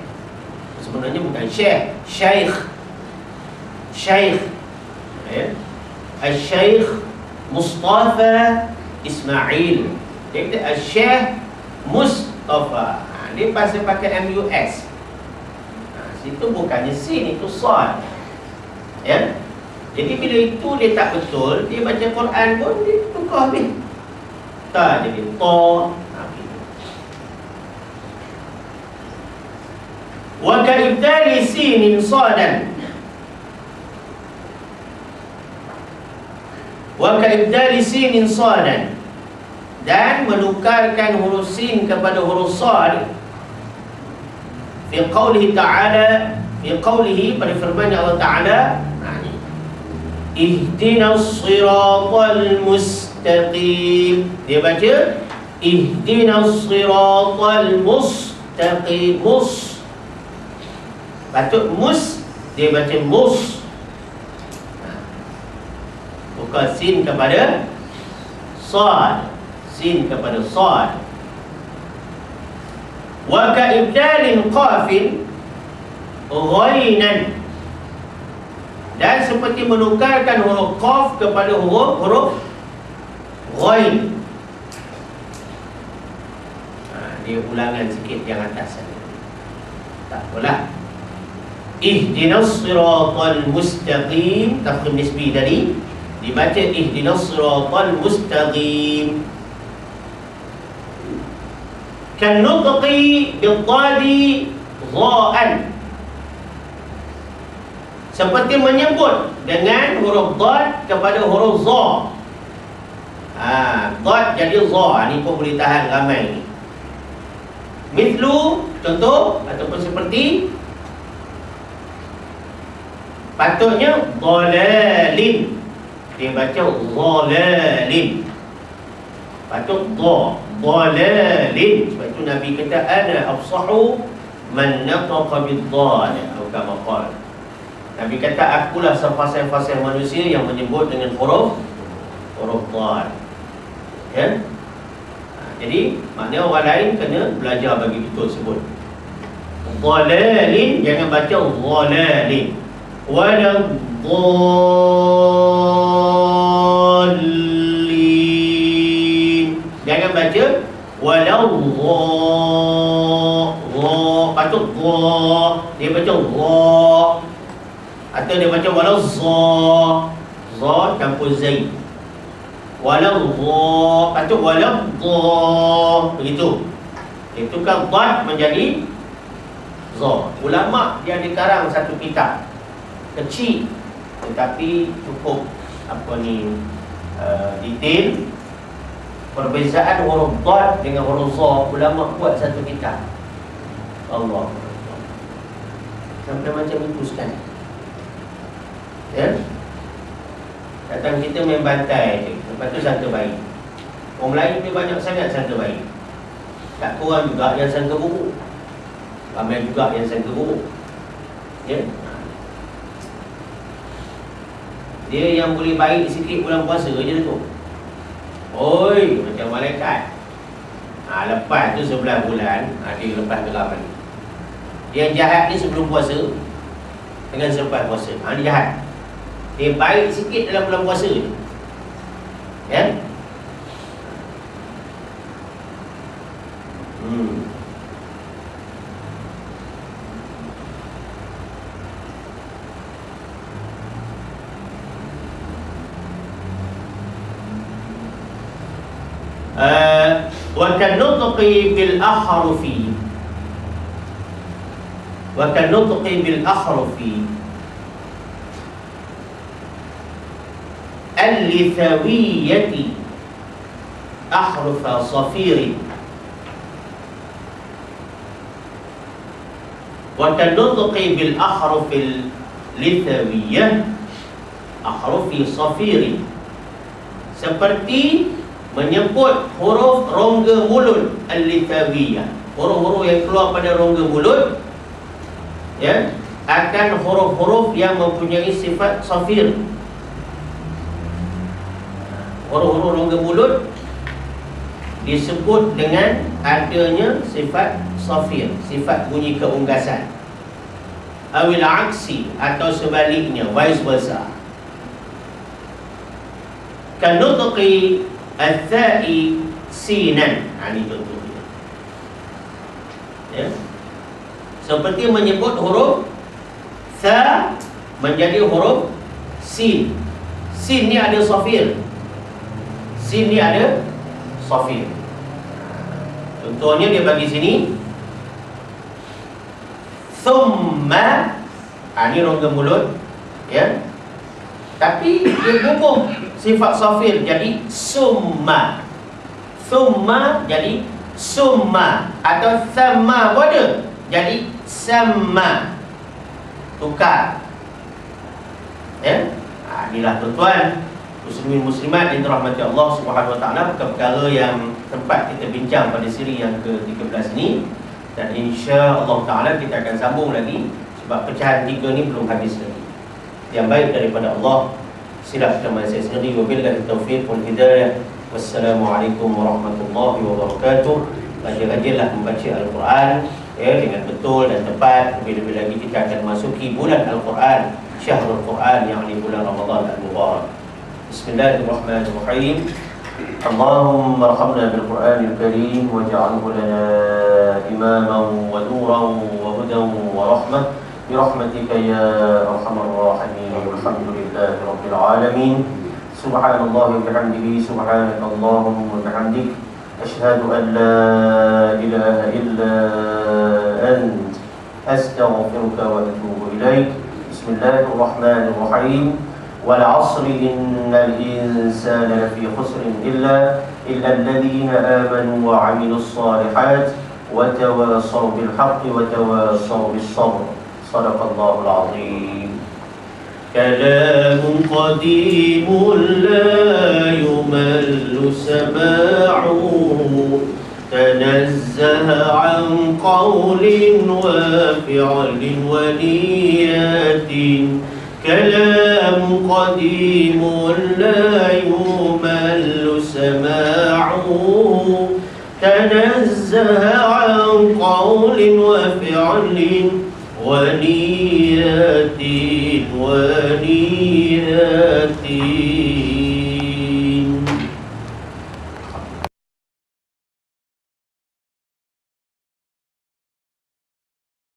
Sebenarnya bukan Syekh, Syekh ya? Al-Syekh Mustafa Ismail. Dia kata Al-Syekh Mustafa. Dia pasal pakai MUS. Situ bukannya sin, itu sad. Ya. Jadi bila itu dia tak betul, dia baca Quran pun dia tukar habis. Tak jadi ta. Wa ka'ibdali sinin sadan. Wa ka'ibdali sinin sadan. Dan menukarkan huruf sin kepada huruf sad fi qawlihi ta'ala, fi qawlihi, pada firman Allah Ta'ala, ihdinas siratal mustaqim. Dia baca ihdinas siratal mustaqim. Mus patut mus, dia baca mus. Bukan sin kepada sad, sin kepada sad. Wa ka'ibdalin qafin ghainan. Dan seperti menukarkan huruf qaf kepada huruf ghain. Dia ulangan sikit yang atas sana. Tak apalah. Ihdinas siratal mustaqim, tafkhim nisbi tadi dibaca ihdinas siratal mustaqim. Kan nutqi bil-dhadi dha'an, seperti menyebut dengan huruf dhad kepada huruf za. Dhad jadi za. Ni pun boleh tahan ramai ni. Mithlu, contoh, ataupun seperti, patutnya dhalalin, dia baca dhalalin. Patut dhalalin. Sebab itu Nabi kata ana afsahu man nataqa bid-dhal, atau kama qala. Nabi kata akulah sefasih-fasih manusia yang menyebut dengan huruf dhal. Ya. Jadi maknanya orang lain kena belajar bagi betul sebut. Dhalalin, jangan baca dhalalin. Wala dhallin, jangan baca walau dha. Patut dha, dia baca dha. Atau dia baca walau za. Za campur zaid. Walau dha, patut walau dha. Begitu. Itu kan dhad menjadi za. Ulama dia ada karang satu kitab kecil, tetapi cukup detail perbezaan huruf dhad dengan huruf za. Ulama buat satu kitab. Allah, sampai macam itu sekali. Ya, datang kita main bantai je, lepas tu sangka baik. Orang Melayu ni banyak sangat sangka baik. Tak kurang juga yang sangka buruk, ramai juga yang sangka buruk. Ya, dia yang boleh baik sikit bulan puasa je tu. Oi, macam malaikat. Lepas tu 11 bulan, dia lepas geram ni. Yang jahat ni sebelum puasa dengan selepas puasa. Dia jahat. Dia baik sikit dalam bulan puasa je. Ya. Wa kan nutqi bil ahrufi, wa kan nutqi bil ahrufi al-lithawiyyati ahrufa safir. Wa kan nutqi bil ahrufil lithawiyyah ahrufi safir, seperti menyebut huruf rongga mulut al-lithawiyyah, huruf-huruf yang keluar pada rongga mulut, ya, akan huruf-huruf yang mempunyai sifat safir. Huruf-huruf rongga mulut disebut dengan adanya sifat safir, sifat bunyi keunggasan. Awil aksi, atau sebaliknya, vice versa. Kan nutqi al-tha'i sinan. Ini contohnya. ya. Seperti menyebut huruf Sa menjadi huruf Sin. Sin ni ada safir. Sin ni ada safir. Contohnya dia bagi sini Thumma. Ni rongga mulut, ya. Tapi dia gugup sifat safir jadi Summa. Thumma jadi Summa. Atau Thamma pun ada, jadi Samma. Tukar, ya. Inilah tuan-tuan muslimin muslimat yang dirahmati Allah Subhanahu Wa Taala, perkara yang tempat kita bincang pada siri yang ke-13 ini. Dan insya-Allah Taala kita akan sambung lagi, sebab pecahan 3 ni belum habis lagi. Yang baik daripada Allah silap kita saya sendiri. Wabillahi taufiq wal hidayah. Wassalamualaikum warahmatullahi wabarakatuh. Rajin-rajinlah membaca Al-Quran, ya, dengan betul dan tepat. Lebih-lebih lagi kita akan masuki bulan Al-Quran, Syahrul Quran, yang ini bulan Ramadan Al-Mubarak. Bismillahirrahmanirrahim. Allahumma arhamna bil Qur'anil Karim waj'alhu lana imaman wa nuran wa hudan wa rahmah برحمتك يا أرحم الراحمين. والحمد لله رب العالمين. سبحان الله وبحمده. سبحانك اللهم وبحمدك. أشهد أن لا إله إلا أنت. أستغفرك وأتوب إليك. بسم الله الرحمن الرحيم. والعصر إن الإنسان لفي خسر إلا الذين آمنوا وعملوا الصالحات وتواصوا بالحق وتواصوا بالصبر. صدق الله العظيم. كلام قديم لا يمل سماعه، تنزه عن قول وفعل ونيات. كلام قديم لا يمل سماعه، تنزه عن قول وفعل ونيات.